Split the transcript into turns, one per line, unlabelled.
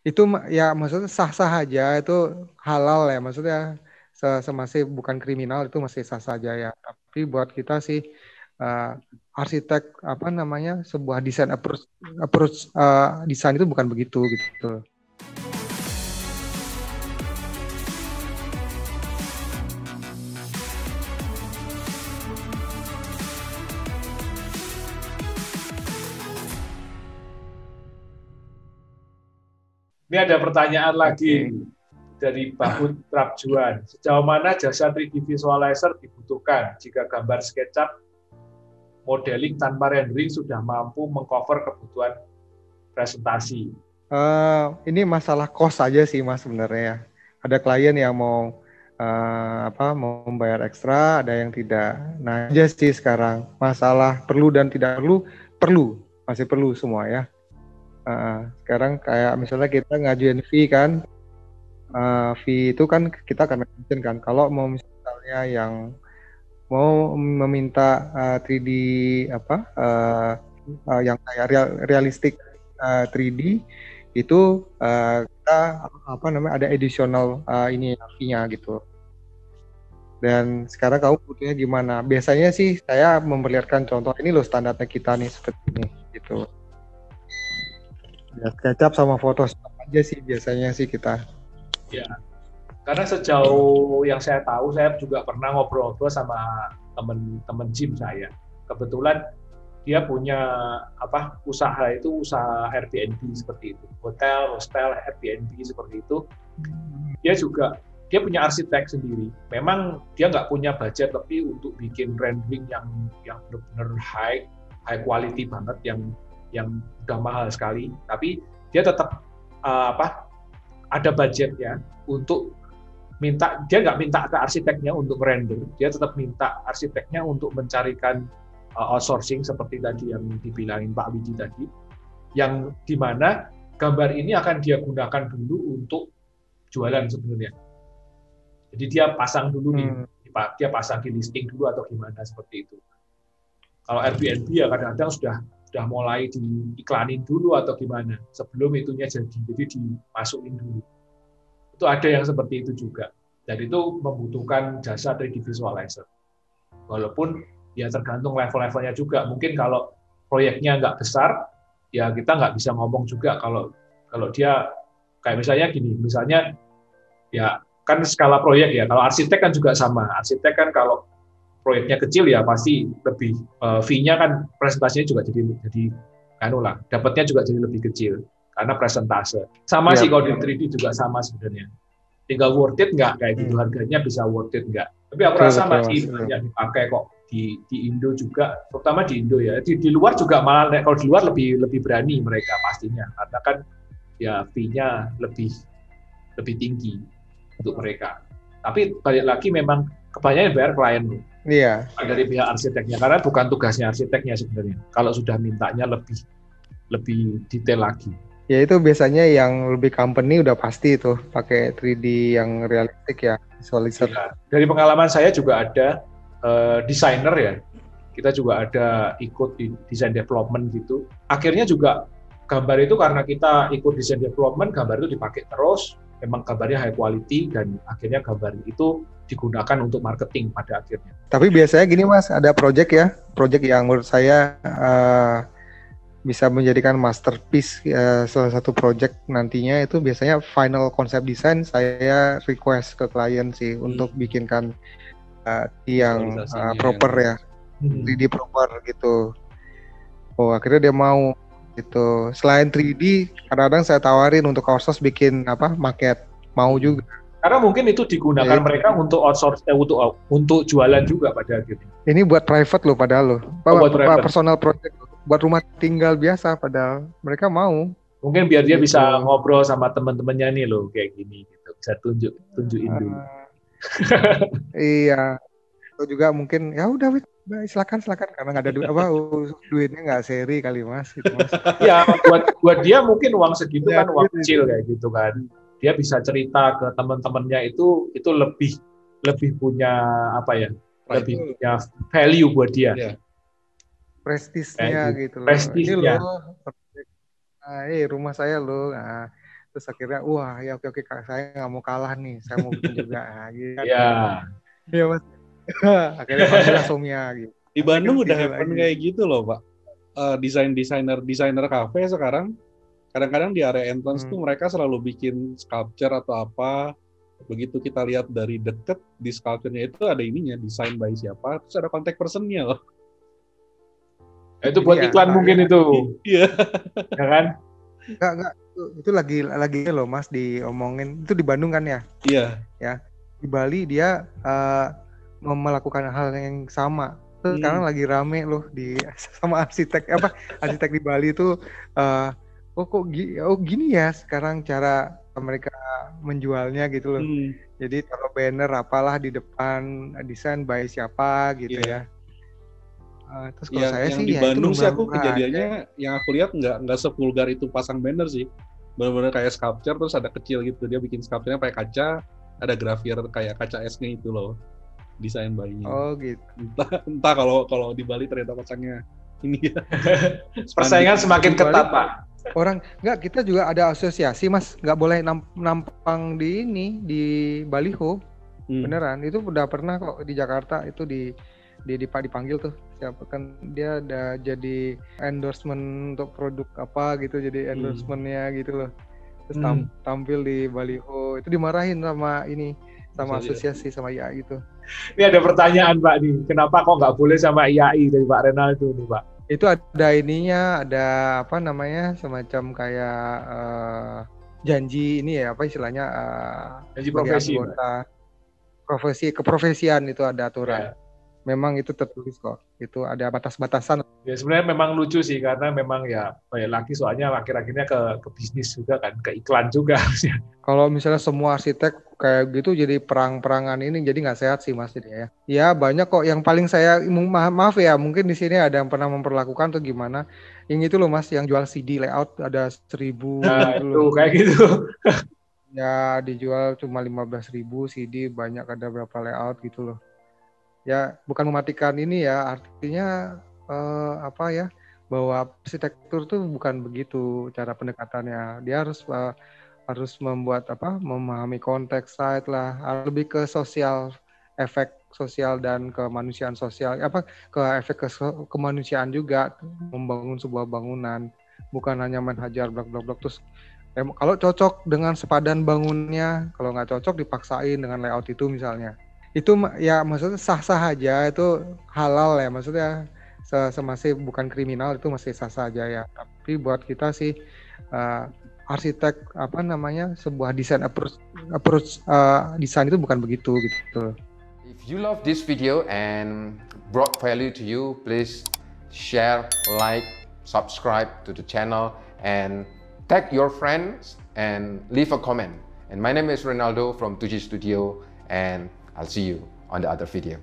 Itu ya maksudnya sah-sah aja, itu halal ya, maksudnya semasih bukan kriminal itu masih sah-sah aja ya. Tapi buat kita sih uh, arsitek apa namanya sebuah desain approach approach desain itu bukan begitu gitu.
Ini ada pertanyaan lagi
Oke.
dari Bahut Prabjuan. Sejauh mana jasa 3D visualizer dibutuhkan jika gambar SketchUp modeling tanpa rendering sudah mampu mengcover kebutuhan presentasi?
Ini masalah cost aja sih Mas sebenarnya ya. Ada klien yang mau mau membayar ekstra, ada yang tidak. Nah, aja sih sekarang masalah perlu dan tidak perlu, perlu masih perlu semua ya. Sekarang kayak misalnya kita ngajuin fee kan, fee itu kan kita akan mention kan. Kalau mau misalnya yang mau meminta 3D apa yang kayak realistik 3D itu kita apa namanya ada additional ini fee-nya gitu. Dan sekarang kamu butuhnya gimana? Biasanya sih saya memperlihatkan contoh ini loh standarnya kita nih seperti ini gitu. Ya, SketchUp sama Photoshop aja sih biasanya sih kita.
Ya, karena sejauh yang saya tahu, saya juga pernah ngobrol-ngobrol sama teman-teman gym saya. Kebetulan dia punya usaha itu usaha Airbnb seperti itu, hotel, hostel, Airbnb seperti itu. Dia punya arsitek sendiri. Memang dia nggak punya budget lebih untuk bikin rendering yang benar-benar high quality banget, yang udah mahal sekali. Tapi dia tetap ada budget ya untuk dia nggak minta ke arsiteknya untuk render, dia tetap minta arsiteknya untuk mencarikan outsourcing seperti tadi yang dibilangin Pak Widi tadi, yang dimana gambar ini akan dia gunakan dulu untuk jualan sebenarnya. Jadi dia pasang dulu nih, dia pasang di listing dulu atau gimana seperti itu. Kalau Airbnb ya kadang-kadang sudah mulai diiklanin dulu atau gimana sebelum itunya jadi dimasukin dulu. Itu ada yang seperti itu juga. Dan itu membutuhkan jasa 3D visualizer. Walaupun ya tergantung level-levelnya juga. Mungkin kalau proyeknya nggak besar, ya kita nggak bisa ngomong juga kalau dia kayak misalnya gini, misalnya ya kan skala proyek ya. Kalau arsitek kan juga sama. Arsitek kan kalau proyeknya kecil ya pasti lebih fee-nya kan presentasinya juga jadi dapatnya juga jadi lebih kecil karena presentase. Sama sih kalau di 3D juga sama sebenarnya. Tinggal worth it nggak kayak gitu, harganya bisa worth it nggak. Tapi aku
Betul,
rasa
betul,
masih
Mas.
banyak dipakai kok di Indo juga, terutama di Indo ya. Di luar juga malah kalau di luar lebih berani mereka pastinya karena kan ya fee-nya lebih tinggi untuk mereka. Tapi balik lagi memang kebanyakan bayar klien
Iya.
dari pihak arsiteknya karena bukan tugasnya arsiteknya sebenarnya. Kalau sudah mintanya lebih detail lagi.
Ya itu biasanya yang lebih company udah pasti itu pakai 3D yang realistik ya, visualizer.
Ya, dari pengalaman saya juga ada desainer ya. Kita juga ada ikut di design development gitu. Akhirnya juga gambar itu karena kita ikut design development, gambar itu dipakai terus, memang gambarnya high quality dan akhirnya gambar itu digunakan untuk marketing pada akhirnya.
Tapi biasanya gini Mas, ada project ya, project yang menurut saya bisa menjadikan masterpiece salah satu project nantinya itu biasanya final concept design saya request ke klien sih untuk bikinkan yang proper ya, 3D proper gitu. Oh akhirnya dia mau gitu. Selain 3D, kadang-kadang saya tawarin untuk outsource bikin maket, mau juga.
Karena mungkin itu digunakan
Ya,
mereka untuk outsource, untuk jualan juga pada akhirnya.
ini buat private loh padahal loh,
Buat private.
personal project loh. Buat rumah tinggal biasa padahal mereka mau.
Mungkin biar dia
gitu.
bisa ngobrol sama teman-temannya nih loh kayak gini gitu, bisa tunjukin dulu.
Iya. Atau juga mungkin ya udah silakan karena nggak ada duit duitnya nggak seri kali Mas itu Mas.
Ya buat dia mungkin uang segitu kan uang kecil kayak gitu kan. Dia bisa cerita ke teman-temannya itu lebih punya lebih punya value buat dia.
Prestisnya gitu loh.
Prestisnya.
Ini loh, rumah saya loh. Nah, Terus akhirnya wah ya oke Kak, saya nggak mau kalah nih, saya mau bikin juga. Nah, gitu kan.
Ya.
Iya Mas. Akhirnya panggillah Somia gitu.
Di Bandung udah
Gitu
happen
lagi.
kayak gitu loh Pak. Desainer kafe sekarang kadang-kadang di area entrance tuh mereka selalu bikin sculpture atau apa. Begitu kita lihat dari deket di sculpture-nya itu ada ininya, desain by siapa, terus ada contact person-nya loh.
Itu buat
Iya,
iklan
Pak,
mungkin
ya.
itu.
Iya.
Ya kan?
Enggak, itu lagi loh Mas diomongin. Itu di Bandung kan ya?
Iya.
Ya. Di Bali dia melakukan hal yang sama. Terus sekarang lagi rame loh sama arsitek di Bali itu kok gini ya sekarang cara mereka menjualnya gitu loh. Jadi taruh banner apalah di depan desain by siapa gitu ya. Terus kalau saya
yang
sih
di
ya
Bandung
itu
sih aku kejadiannya yang aku lihat nggak sevulgar itu pasang banner sih. Benar-benar kayak sculpture terus ada kecil gitu, dia bikin sculpture-nya pakai kaca, ada grafir kayak kaca esnya itu loh, desain by-nya.
Oh gitu.
Entah kalau di Bali ternyata pasangnya ini ya.
Persaingan semakin ketat Pak.
Orang kita juga ada asosiasi Mas, nggak boleh nampang di baliho. Beneran, itu udah pernah kok di Jakarta itu dipanggil tuh siapa kan dia ada jadi endorsement untuk produk apa gitu, jadi endorsementnya gitu loh. Terus tampil di baliho itu dimarahin sama asosiasi sama IAI gitu.
Ini ada pertanyaan Pak nih, kenapa kok nggak boleh sama IAI dari Pak Renaldo nih Pak?
Itu ada ada apa namanya semacam kayak janji ini ya apa istilahnya
janji profesi
anggota profesi keprofesian itu ada aturan. Ya. Memang itu tertulis kok, itu ada batas-batasan.
Ya sebenarnya memang lucu sih karena memang ya laki soalnya akhir-akhirnya ke bisnis juga kan, ke iklan juga.
Kalau misalnya semua arsitek kayak gitu jadi perang-perangan ini jadi nggak sehat sih Mas ya. Ya banyak kok yang paling saya maaf ya mungkin di sini ada yang pernah memperlakukan tuh gimana. Yang itu loh Mas yang jual CD layout ada 1.000
nah,
gitu
itu
loh.
Kayak gitu.
Ya dijual cuma 15.000 CD banyak ada berapa layout gitu loh. Ya bukan mematikan ini ya, artinya bahwa arsitektur tuh bukan begitu cara pendekatannya. Dia harus memahami konteks site lah, lebih ke sosial, efek sosial dan kemanusiaan sosial, ke efek kemanusiaan juga, membangun sebuah bangunan, bukan hanya main hajar blok terus kalau cocok dengan sepadan bangunnya, kalau nggak cocok dipaksain dengan layout itu misalnya. Itu ya maksudnya sah-sah aja, itu halal ya, maksudnya masih bukan kriminal, itu masih sah-sah aja ya. Tapi buat kita sih arsitek sebuah desain approach desain itu bukan begitu gitu.
If you love this video and brought value to you, please share, like, subscribe to the channel and tag your friends and leave a comment. And my name is Renaldo from 2G Studio and I'll see you on the other video.